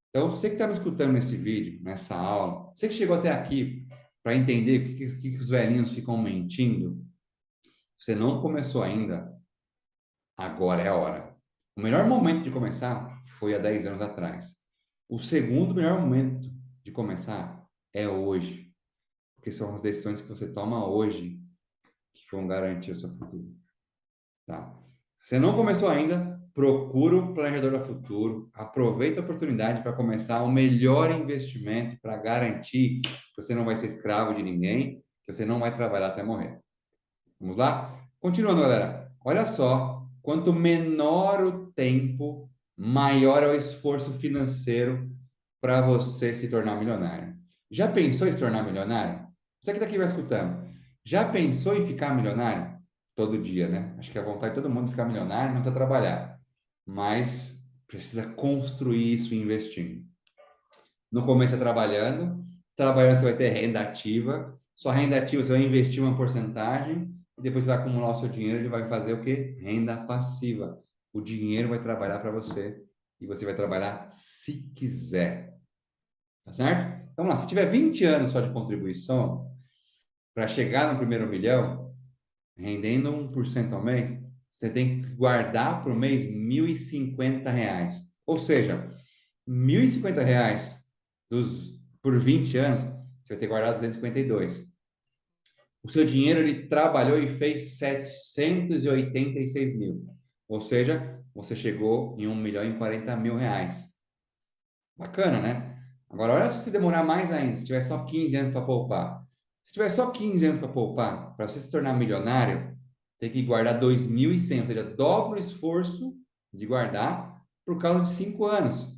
Então, você que está me escutando nesse vídeo, nessa aula, você que chegou até aqui para entender o que os velhinhos ficam mentindo, você não começou ainda, agora é a hora. O melhor momento de começar foi há 10 anos atrás. O segundo melhor momento de começar é hoje, porque são as decisões que você toma hoje que vão garantir o seu futuro, tá? Se você não começou ainda, procura o planejador do futuro, aproveita a oportunidade para começar o melhor investimento para garantir que você não vai ser escravo de ninguém, que você não vai trabalhar até morrer. Vamos lá? Continuando, galera. Olha só, quanto menor o tempo, maior é o esforço financeiro para você se tornar milionário. Já pensou em se tornar milionário? Você que daqui vai escutando. Já pensou em ficar milionário? Todo dia, né? Acho que a vontade de todo mundo é ficar milionário, não está trabalhar. Mas precisa construir isso investindo. No começo é trabalhando você vai ter renda ativa, sua renda ativa você vai investir uma porcentagem, e depois você vai acumular o seu dinheiro, ele vai fazer o quê? Renda passiva. O dinheiro vai trabalhar para você, e você vai trabalhar se quiser, tá certo? Então, vamos lá, se tiver 20 anos só de contribuição, para chegar no primeiro milhão, rendendo 1% ao mês, você tem que guardar por mês R$ 1.050. Ou seja, R$ 1.050 por 20 anos, você vai ter guardado 252. O seu dinheiro, ele trabalhou e fez 786 mil. Ou seja, você chegou em R$ 1.040.000. Bacana, né? Agora, olha se demorar mais ainda, se tiver só 15 anos para poupar. Se tiver só 15 anos para poupar, para você se tornar milionário, tem que guardar 2.100, ou seja, dobra o esforço de guardar por causa de 5 anos.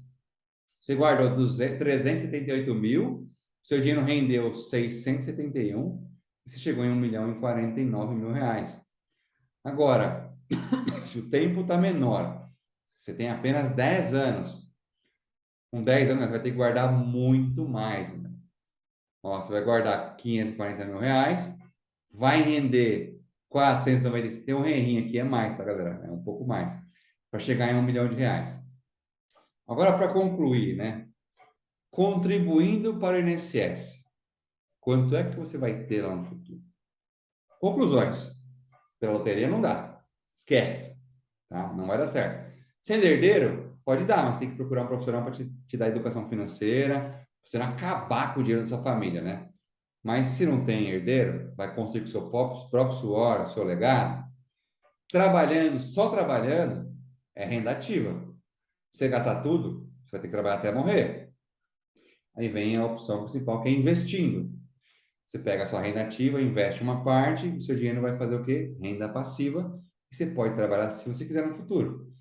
Você guardou 378 mil, seu dinheiro rendeu 671 e você chegou em R$ 1.049.000. Agora, se o tempo está menor, você tem apenas 10 anos, com 10 anos você vai ter que guardar muito mais. Né? Ó, você vai guardar R$ 540.000, vai render 495, tem um reinho aqui, é mais, tá, galera? É um pouco mais, para chegar em R$ 1.000.000. Agora, para concluir, né? Contribuindo para o INSS. Quanto é que você vai ter lá no futuro? Conclusões. Pela loteria não dá. Esquece. Tá? Não vai dar certo. Sendo herdeiro, pode dar, mas tem que procurar um profissional para te dar educação financeira, para você não acabar com o dinheiro da sua família, né? Mas se não tem herdeiro, vai construir com o seu próprio suor, o seu legado. Trabalhando, só trabalhando, é renda ativa. Você gastar tudo, você vai ter que trabalhar até morrer. Aí vem a opção principal, que é investindo. Você pega a sua renda ativa, investe uma parte, o seu dinheiro vai fazer o quê? Renda passiva, e você pode trabalhar se você quiser no futuro.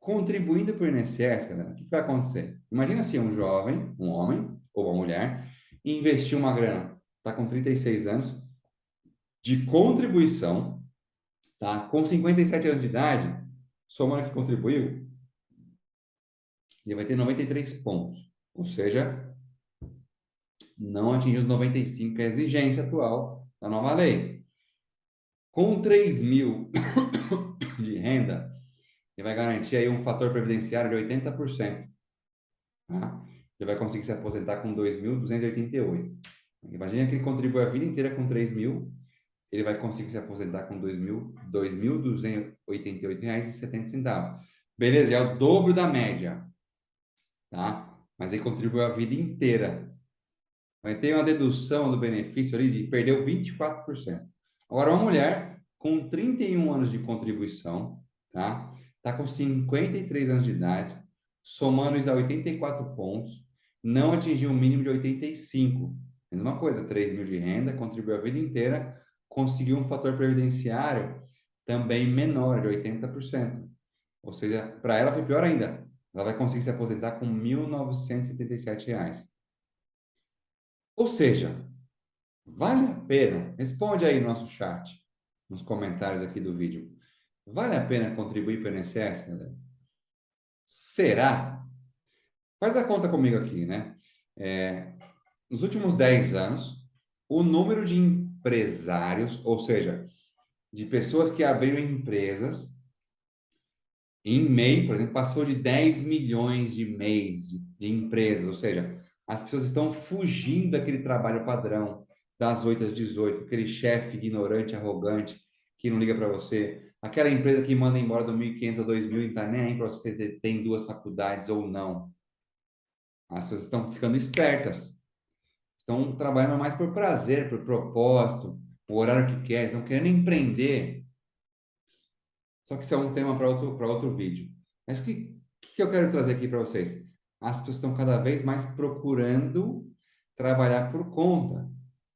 Contribuindo para o INSS, galera, o que vai acontecer? Imagina se um jovem, um homem ou uma mulher, investiu uma grana, está com 36 anos, de contribuição, tá? Com 57 anos de idade, somando que contribuiu, ele vai ter 93 pontos. Ou seja, não atingiu os 95, que é a exigência atual da nova lei. Com 3 mil de renda, ele vai garantir aí um fator previdenciário de 80%. Tá? Ele vai conseguir se aposentar com 2.288. Imagina que ele contribui a vida inteira com 3 mil, ele vai conseguir se aposentar com R$ 2.288,70. Beleza, já é o dobro da média, tá? Mas ele contribuiu a vida inteira. Vai ter uma dedução do benefício ali de perdeu 24%. Agora, uma mulher com 31 anos de contribuição, tá? Tá com 53 anos de idade, somando isso a 84 pontos, não atingiu o mínimo de 85. Mesma coisa, 3 mil de renda, contribuiu a vida inteira, conseguiu um fator previdenciário também menor, de 80%. Ou seja, para ela foi pior ainda. Ela vai conseguir se aposentar com R$ 1.977. Ou seja, vale a pena? Responde aí no nosso chat, nos comentários aqui do vídeo. Vale a pena contribuir para o INSS, galera? Será? Faz a conta comigo aqui, né? Nos últimos 10 anos, o número de empresários, ou seja, de pessoas que abriram empresas, em MEI, por exemplo, passou de 10 milhões de MEIs de empresas, ou seja, as pessoas estão fugindo daquele trabalho padrão, das 8 às 18, aquele chefe ignorante, arrogante, que não liga para você, aquela empresa que manda embora do 1.500 a 2.000 e não está nem aí para você ter duas faculdades ou não. As pessoas estão ficando espertas, estão trabalhando mais por prazer, por propósito, o horário que quer, estão querendo empreender. Só que isso é um tema para outro vídeo. Mas o que eu quero trazer aqui para vocês? As pessoas estão cada vez mais procurando trabalhar por conta.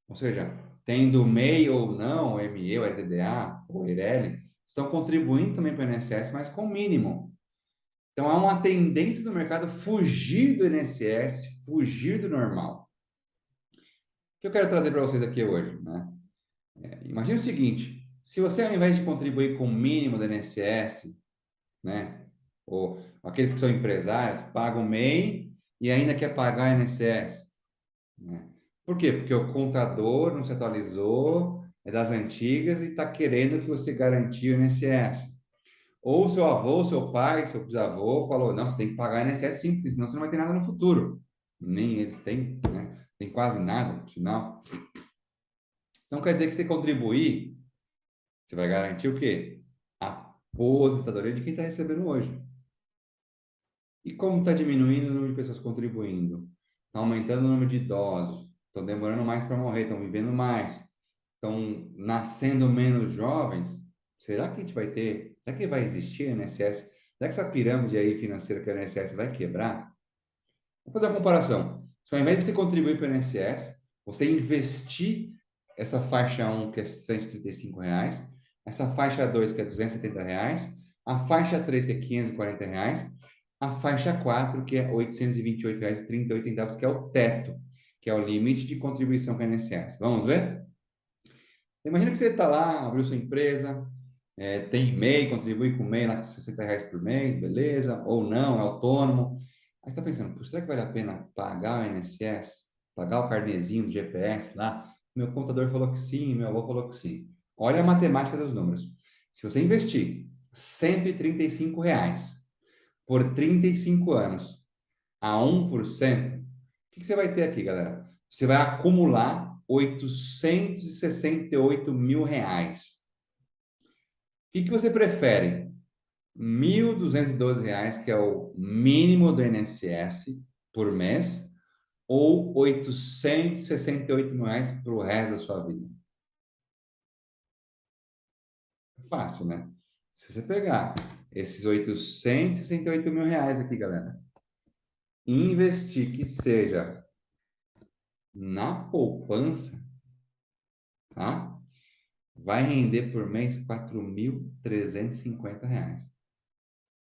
Ou seja, tendo MEI ou não, o ME, o LDDA, o EIRELI, estão contribuindo também para o INSS, mas com mínimo. Então, há uma tendência do mercado fugir do INSS, fugir do normal. O que eu quero trazer para vocês aqui hoje, né? Imagine o seguinte, se você ao invés de contribuir com o mínimo do INSS, né? Ou aqueles que são empresários, pagam MEI e ainda quer pagar INSS, né? Por quê? Porque o contador não se atualizou, é das antigas e está querendo que você garantia o INSS. Ou seu avô, seu pai, seu bisavô falou, não, você tem que pagar INSS simples, senão você não vai ter nada no futuro. Nem eles têm, né? Tem quase nada, por sinal. Então quer dizer que você contribuir, você vai garantir o quê? A aposentadoria de quem está recebendo hoje. E como está diminuindo o número de pessoas contribuindo? Está aumentando o número de idosos, estão demorando mais para morrer, estão vivendo mais, estão nascendo menos jovens. Será que a gente vai ter? Será que vai existir INSS? Será que essa pirâmide aí financeira que é o INSS vai quebrar? Vou fazer uma comparação. Se ao invés de você contribuir para o INSS, você investir essa faixa 1, que é R$ 135, essa faixa 2, que é R$ 270, a faixa 3, que é R$ 540, a faixa 4, que é R$ 828,38, que é o teto, que é o limite de contribuição com o INSS. Vamos ver? Imagina que você está lá, abriu sua empresa, tem MEI, contribui com MEI lá com R$ 60 por mês, beleza, ou não, é autônomo. Aí você está pensando, será que vale a pena pagar o INSS, pagar o carnezinho do GPS lá? Meu contador falou que sim, meu avô falou que sim. Olha a matemática dos números. Se você investir R$ 135 por 35 anos a 1%, o que você vai ter aqui, galera? Você vai acumular R$ 868 mil. O que você prefere? R$ 1.212, que é o mínimo do INSS por mês, ou R$ 868 mil para o resto da sua vida? Fácil, né? Se você pegar esses R$ 868 mil aqui, galera, e investir que seja na poupança, tá? Vai render por mês R$ 4.350.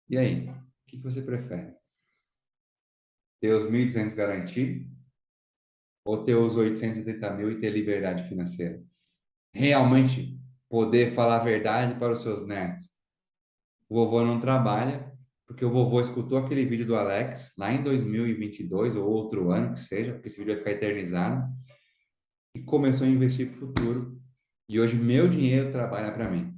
E aí, o que você prefere? Ter os 1.200 garantido ou ter os 880 mil e ter liberdade financeira? Realmente poder falar a verdade para os seus netos. O vovô não trabalha porque o vovô escutou aquele vídeo do Alex lá em 2022 ou outro ano que seja, porque esse vídeo vai ficar eternizado, e começou a investir para o futuro. E hoje meu dinheiro trabalha para mim.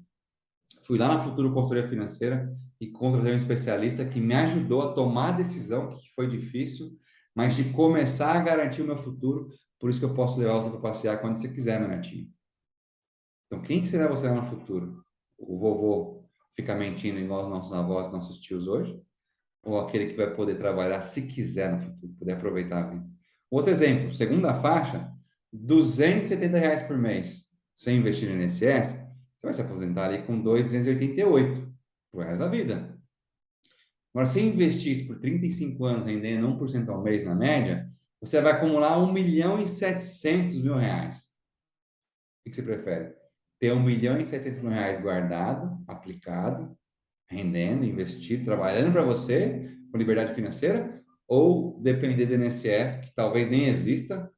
Fui lá na Futuro Consultoria Financeira e contratei um especialista que me ajudou a tomar a decisão, que foi difícil, mas de começar a garantir o meu futuro. Por isso que eu posso levar você para passear quando você quiser, meu netinho. Então, quem que será você lá no futuro? O vovô fica mentindo igual os nossos avós, nossos tios hoje? Ou aquele que vai poder trabalhar se quiser no futuro, poder aproveitar a vida? Outro exemplo, segunda faixa, R$ 270 por mês. Sem investir no INSS, você vai se aposentar ali com 288 pro resto da vida. Agora, se investir isso por 35 anos, rendendo 1% ao mês na média, você vai acumular R$ 1.700.000. O que você prefere? Ter R$ 1.700.000 guardado, aplicado, rendendo, investido, trabalhando para você, com liberdade financeira, ou depender do INSS, que talvez nem exista,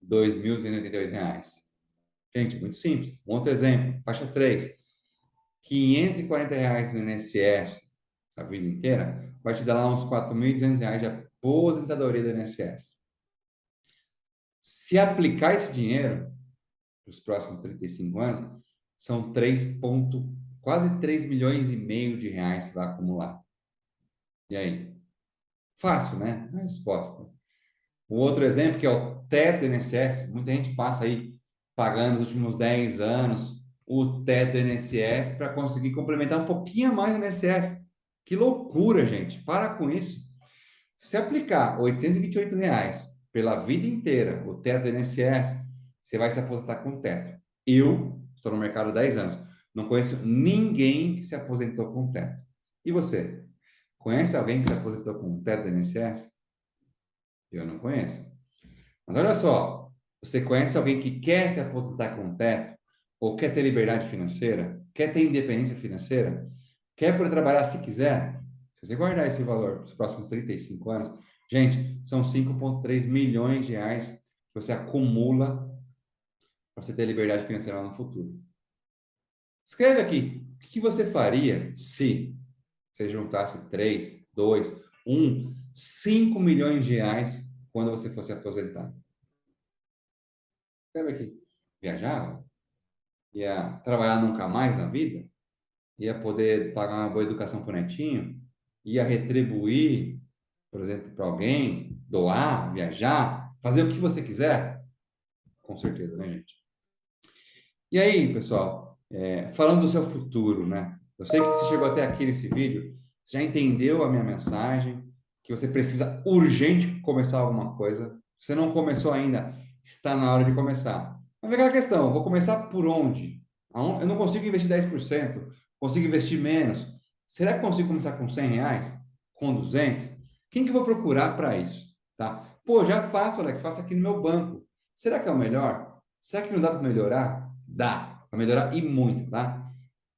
R$ 2.288. Gente, muito simples. Um outro exemplo, faixa 3, R$ 540 no INSS a vida inteira, vai te dar lá uns R$ 4.200 de aposentadoria do INSS. Se aplicar esse dinheiro para os próximos 35 anos, são quase 3,5 milhões de reais que vai acumular. E aí? Fácil, né? A resposta. O outro exemplo, que é o teto do INSS, muita gente passa aí pagando nos últimos 10 anos o teto do INSS para conseguir complementar um pouquinho a mais o INSS. Que loucura, gente. Para com isso. Se você aplicar R$ 828 pela vida inteira, o teto do INSS, você vai se aposentar com teto. Eu estou no mercado há 10 anos. Não conheço ninguém que se aposentou com teto. E você? Conhece alguém que se aposentou com teto do INSS? Eu não conheço. Mas olha só, você conhece alguém que quer se aposentar com teto? Ou quer ter liberdade financeira? Quer ter independência financeira? Quer poder trabalhar se quiser? Se você guardar esse valor para os próximos 35 anos, Gente, são 5,3 milhões de reais que você acumula para você ter liberdade financeira lá no futuro. Escreve aqui, o que você faria se você juntasse 3, 2, 1, 5 milhões de reais quando você fosse aposentar? Escreve aqui. Viajava? Ia trabalhar nunca mais na vida? Ia poder pagar uma boa educação para o netinho? Ia retribuir, por exemplo, para alguém? Doar, viajar, fazer o que você quiser? Com certeza, né, gente? E aí, pessoal, falando do seu futuro, né? Eu sei que você chegou até aqui nesse vídeo, você já entendeu a minha mensagem, que você precisa urgente começar alguma coisa. Se você não começou ainda, está na hora de começar. Mas vem cá a questão, vou começar por onde? Eu não consigo investir 10%, consigo investir menos. Será que consigo começar com 100 reais? Com 200? Quem que eu vou procurar para isso? Tá? Pô, já faço, Alex, faço aqui no meu banco. Será que é o melhor? Será que não dá para melhorar? Dá, para melhorar e muito, tá?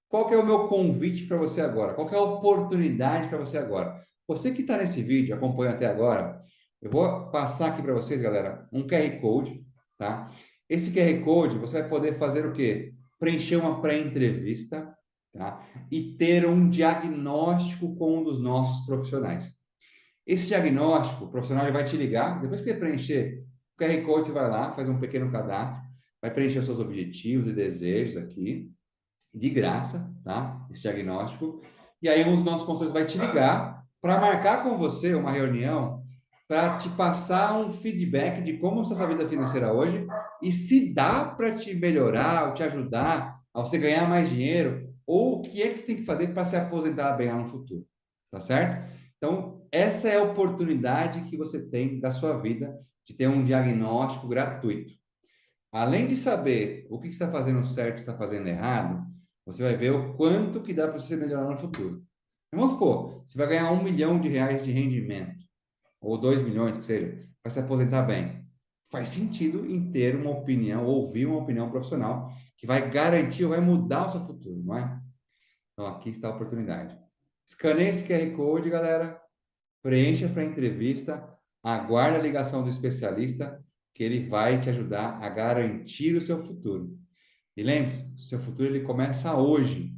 Qual que é o meu convite para você agora? Qual que é a oportunidade para você agora? Você que está nesse vídeo, acompanha até agora, eu vou passar aqui para vocês, galera, um QR Code, tá? Esse QR Code, você vai poder fazer o quê? Preencher uma pré-entrevista, tá? E ter um diagnóstico com um dos nossos profissionais. Esse diagnóstico, o profissional ele vai te ligar, depois que você preencher o QR Code, você vai lá, faz um pequeno cadastro, vai preencher os seus objetivos e desejos aqui, de graça, tá? Esse diagnóstico. E aí um dos nossos consultores vai te ligar para marcar com você uma reunião para te passar um feedback de como está a sua vida financeira hoje e se dá para te melhorar, ou te ajudar a você ganhar mais dinheiro, ou o que é que você tem que fazer para se aposentar bem lá no futuro, tá certo? Então, essa é a oportunidade que você tem da sua vida de ter um diagnóstico gratuito. Além de saber o que está fazendo certo e está fazendo errado, você vai ver o quanto que dá para você melhorar no futuro. Vamos supor, você vai ganhar 1 milhão de reais de rendimento, ou 2 milhões, que seja, para se aposentar bem. Faz sentido em ter uma opinião, ouvir uma opinião profissional que vai garantir ou vai mudar o seu futuro, não é? Então, aqui está a oportunidade. Escaneie esse QR Code, galera. Preencha para a entrevista, aguarde a ligação do especialista, que ele vai te ajudar a garantir o seu futuro. E lembre-se, o seu futuro ele começa hoje.